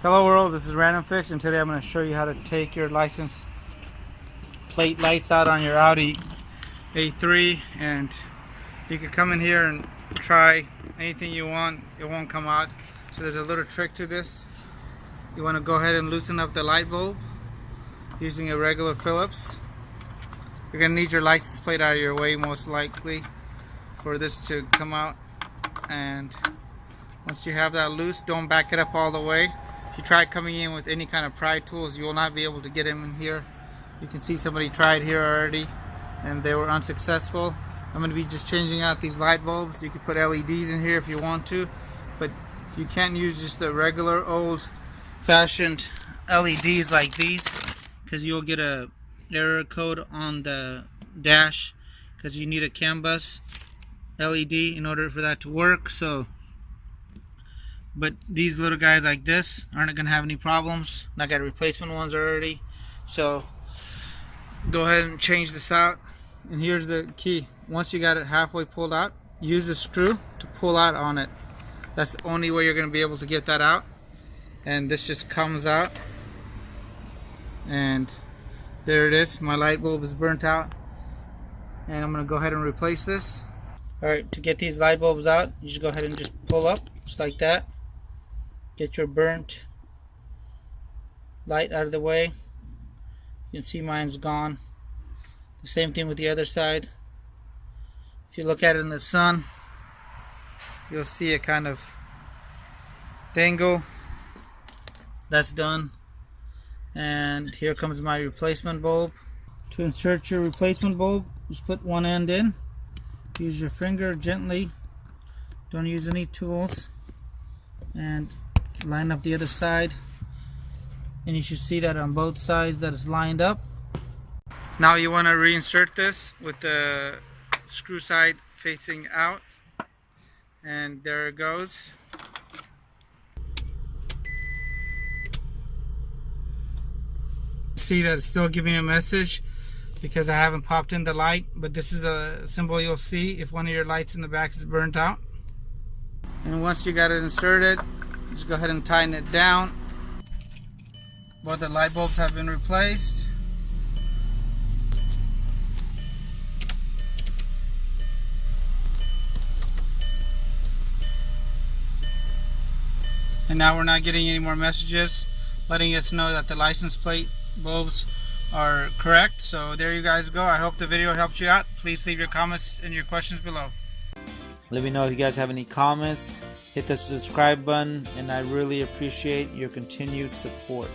Hello world, this is RandomFIX, and today I'm going to show you how to take your license plate lights out on your Audi A3. And you can come in here and try anything you want, it won't come out. So there's a little trick to this. You want to go ahead and loosen up the light bulb using a regular Phillips. You're going to need your license plate out of your way most likely for this to come out. And once you have that loose, don't back it up all the way. If you try coming in with any kind of pry tools, you will not be able to get them in here. You can see somebody tried here already and they were unsuccessful. I'm going to be just changing out these light bulbs. You can put LEDs in here if you want to, but you can't use just the regular old fashioned LEDs like these, because you'll get a error code on the dash, because you need a CAN bus LED in order for that to work. But these little guys like this aren't going to have any problems. I got replacement ones already. So go ahead and change this out. And here's the key. Once you got it halfway pulled out, use the screw to pull out on it. That's the only way you're going to be able to get that out. And this just comes out. And there it is. My light bulb is burnt out. And I'm going to go ahead and replace this. Alright, to get these light bulbs out, you just go ahead and just pull up, just like that. Get your burnt light out of the way. You can see mine's gone. The same thing with the other side. If you look at it in the sun, you'll see it kind of dangle. That's done. And here comes my replacement bulb. To insert your replacement bulb, just put one end in. Use your finger gently. Don't use any tools. And line up the other side, and you should see that on both sides that it's lined up. Now you want to reinsert this with the screw side facing out, and there it goes. See that it's still giving a message because I haven't popped in the light, but this is the symbol you'll see if one of your lights in the back is burnt out. And once you got it inserted, just go ahead and tighten it down. Both the light bulbs have been replaced. And now we're not getting any more messages letting us know that the license plate bulbs are correct. So there you guys go. I hope the video helped you out. Please leave your comments and your questions below. Let me know if you guys have any comments. Hit the subscribe button, and I really appreciate your continued support.